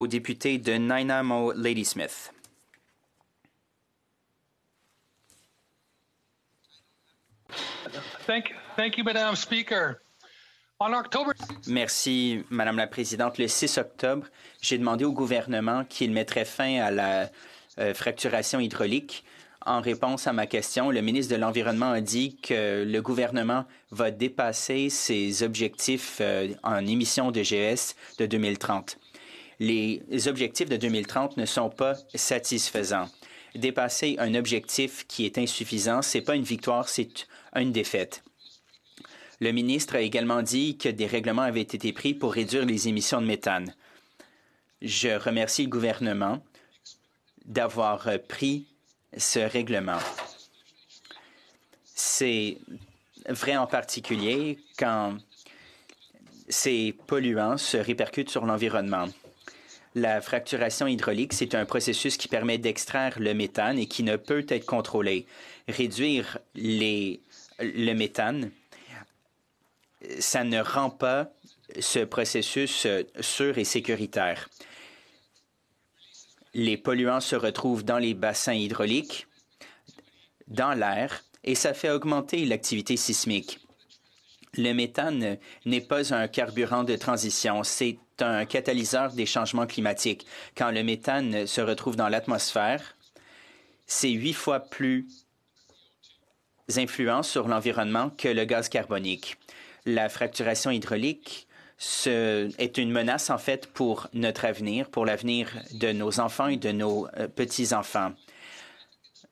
au député de Nanaimo Ladysmith. Thank you, Madam Speaker. On October... Merci, Madame la Présidente. Le 6 octobre, j'ai demandé au gouvernement qu'il mettrait fin à la fracturation hydraulique. En réponse à ma question, le ministre de l'Environnement a dit que le gouvernement va dépasser ses objectifs en émissions de GES de 2030. Les objectifs de 2030 ne sont pas satisfaisants. Dépasser un objectif qui est insuffisant, ce n'est pas une victoire, c'est une défaite. Le ministre a également dit que des règlements avaient été pris pour réduire les émissions de méthane. Je remercie le gouvernement d'avoir pris ce règlement. C'est vrai en particulier quand ces polluants se répercutent sur l'environnement. La fracturation hydraulique, c'est un processus qui permet d'extraire le méthane et qui ne peut être contrôlé. Réduire le méthane, ça ne rend pas ce processus sûr et sécuritaire. Les polluants se retrouvent dans les bassins hydrauliques, dans l'air, et ça fait augmenter l'activité sismique. Le méthane n'est pas un carburant de transition, c'est un catalyseur des changements climatiques. Quand le méthane se retrouve dans l'atmosphère, c'est 8 fois plus influent sur l'environnement que le gaz carbonique. La fracturation hydraulique est une menace, en fait, pour notre avenir, pour l'avenir de nos enfants et de nos petits-enfants.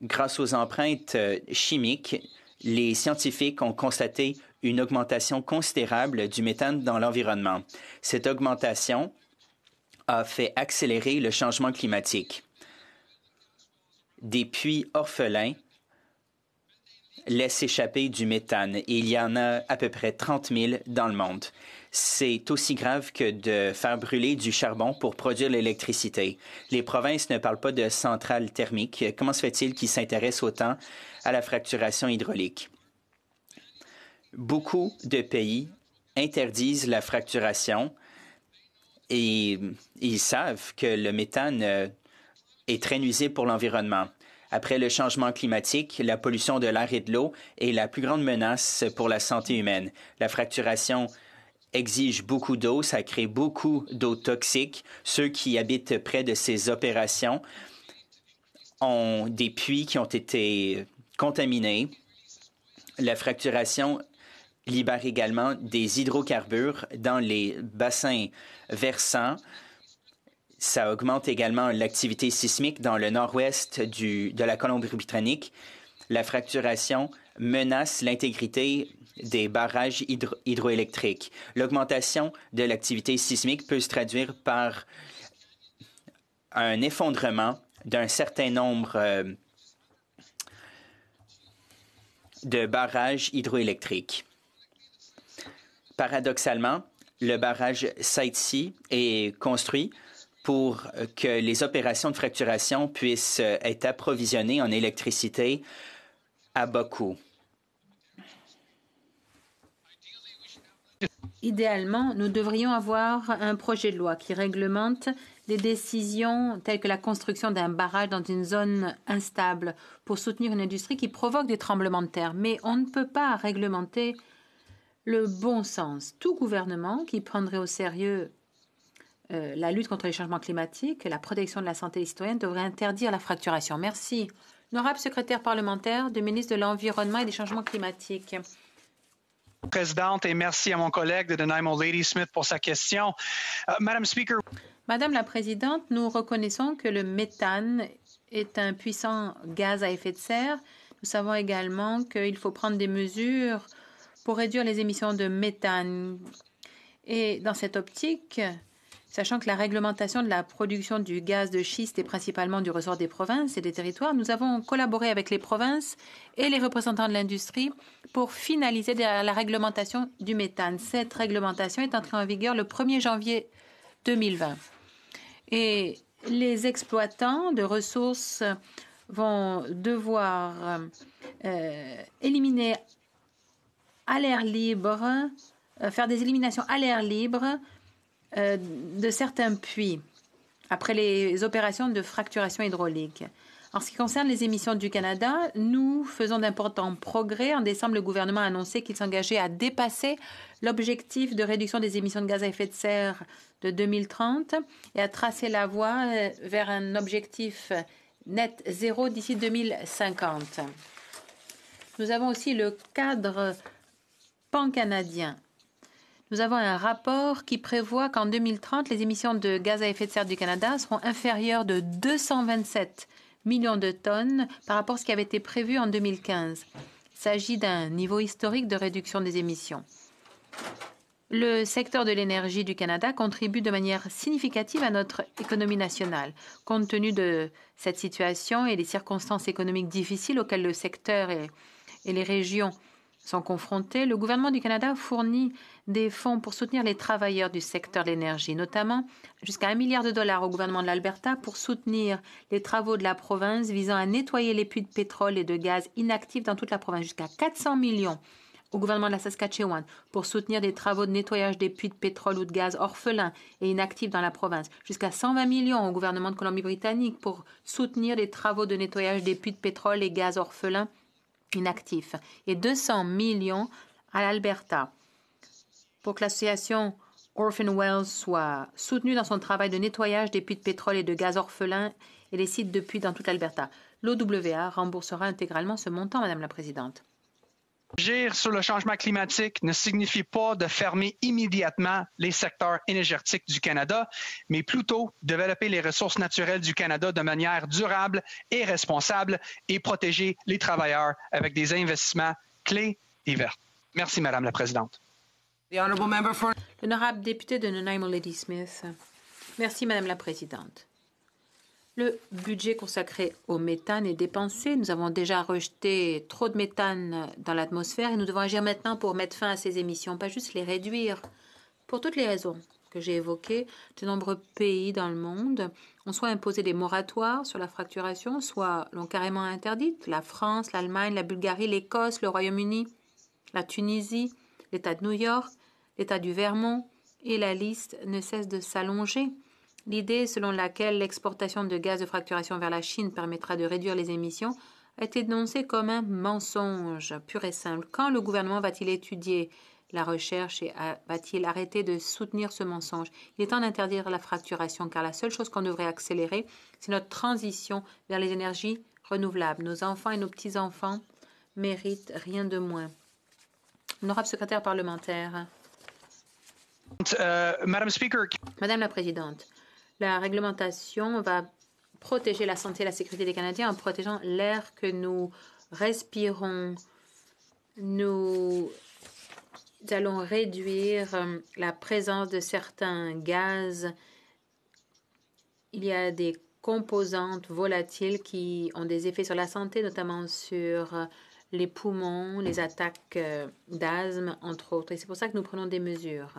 Grâce aux empreintes chimiques, les scientifiques ont constaté une augmentation considérable du méthane dans l'environnement. Cette augmentation a fait accélérer le changement climatique. Des puits orphelins laissent échapper du méthane et il y en a à peu près 30 000 dans le monde. C'est aussi grave que de faire brûler du charbon pour produire l'électricité. Les provinces ne parlent pas de centrales thermiques. Comment se fait-il qu'ils s'intéressent autant à la fracturation hydraulique? Beaucoup de pays interdisent la fracturation et ils savent que le méthane est très nuisible pour l'environnement. Après le changement climatique, la pollution de l'air et de l'eau est la plus grande menace pour la santé humaine. La fracturation exige beaucoup d'eau, ça crée beaucoup d'eau toxique. Ceux qui habitent près de ces opérations ont des puits qui ont été contaminés. La fracturation libère également des hydrocarbures dans les bassins versants. Ça augmente également l'activité sismique dans le nord-ouest de la Colombie-Britannique. La fracturation menace l'intégrité des barrages hydroélectriques. L'augmentation de l'activité sismique peut se traduire par un effondrement d'un certain nombre de barrages hydroélectriques. Paradoxalement, le barrage Site C est construit pour que les opérations de fracturation puissent être approvisionnées en électricité à bas coût. Idéalement, nous devrions avoir un projet de loi qui réglemente des décisions telles que la construction d'un barrage dans une zone instable pour soutenir une industrie qui provoque des tremblements de terre. Mais on ne peut pas réglementer le bon sens. Tout gouvernement qui prendrait au sérieux la lutte contre les changements climatiques, la protection de la santé des citoyens devrait interdire la fracturation. Merci. Honorable secrétaire parlementaire du ministre de l'Environnement et des changements climatiques. Présidente, et merci à mon collègue de Nanaimo Ladysmith pour sa question. Madame Speaker. Madame la Présidente, nous reconnaissons que le méthane est un puissant gaz à effet de serre. Nous savons également qu'il faut prendre des mesures pour réduire les émissions de méthane. Et dans cette optique, sachant que la réglementation de la production du gaz de schiste est principalement du ressort des provinces et des territoires, nous avons collaboré avec les provinces et les représentants de l'industrie pour finaliser la réglementation du méthane. Cette réglementation est entrée en vigueur le 1er janvier 2020. Et les exploitants de ressources vont devoir éliminer à l'air libre, faire des éliminations à l'air libre de certains puits après les opérations de fracturation hydraulique. En ce qui concerne les émissions du Canada, nous faisons d'importants progrès. En décembre, le gouvernement a annoncé qu'il s'engageait à dépasser l'objectif de réduction des émissions de gaz à effet de serre de 2030 et à tracer la voie vers un objectif net zéro d'ici 2050. Nous avons aussi le cadre pan-canadien. Nous avons un rapport qui prévoit qu'en 2030, les émissions de gaz à effet de serre du Canada seront inférieures de 227 millions de tonnes par rapport à ce qui avait été prévu en 2015. Il s'agit d'un niveau historique de réduction des émissions. Le secteur de l'énergie du Canada contribue de manière significative à notre économie nationale. Compte tenu de cette situation et des circonstances économiques difficiles auxquelles le secteur et les régions sont confrontés, le gouvernement du Canada fournit des fonds pour soutenir les travailleurs du secteur de l'énergie, notamment jusqu'à $1 milliard au gouvernement de l'Alberta pour soutenir les travaux de la province visant à nettoyer les puits de pétrole et de gaz inactifs dans toute la province, jusqu'à 400 millions au gouvernement de la Saskatchewan pour soutenir des travaux de nettoyage des puits de pétrole ou de gaz orphelins et inactifs dans la province, jusqu'à 120 millions au gouvernement de Colombie-Britannique pour soutenir des travaux de nettoyage des puits de pétrole et gaz orphelins inactifs, et 200 millions à l'Alberta pour que l'association Orphan Wells soit soutenue dans son travail de nettoyage des puits de pétrole et de gaz orphelins et les sites de puits dans toute l'Alberta. L'OWA remboursera intégralement ce montant, Madame la Présidente. Agir sur le changement climatique ne signifie pas de fermer immédiatement les secteurs énergétiques du Canada, mais plutôt développer les ressources naturelles du Canada de manière durable et responsable et protéger les travailleurs avec des investissements clés et verts. Merci, Madame la Présidente. L'honorable député de Nanaimo Ladysmith. Merci, Madame la Présidente. Le budget consacré au méthane est dépensé. Nous avons déjà rejeté trop de méthane dans l'atmosphère et nous devons agir maintenant pour mettre fin à ces émissions, pas juste les réduire. Pour toutes les raisons que j'ai évoquées, de nombreux pays dans le monde ont soit imposé des moratoires sur la fracturation, soit l'ont carrément interdite. La France, l'Allemagne, la Bulgarie, l'Écosse, le Royaume-Uni, la Tunisie, l'État de New York, l'État du Vermont, et la liste ne cesse de s'allonger. L'idée selon laquelle l'exportation de gaz de fracturation vers la Chine permettra de réduire les émissions a été dénoncée comme un mensonge pur et simple. Quand le gouvernement va-t-il étudier la recherche et va-t-il arrêter de soutenir ce mensonge? Il est temps d'interdire la fracturation car la seule chose qu'on devrait accélérer, c'est notre transition vers les énergies renouvelables. Nos enfants et nos petits-enfants méritent rien de moins. Honorable secrétaire parlementaire. Madame la Présidente, la réglementation va protéger la santé et la sécurité des Canadiens en protégeant l'air que nous respirons. Nous allons réduire la présence de certains gaz. Il y a des composantes volatiles qui ont des effets sur la santé, notamment sur les poumons, les attaques d'asthme, entre autres. Et c'est pour ça que nous prenons des mesures.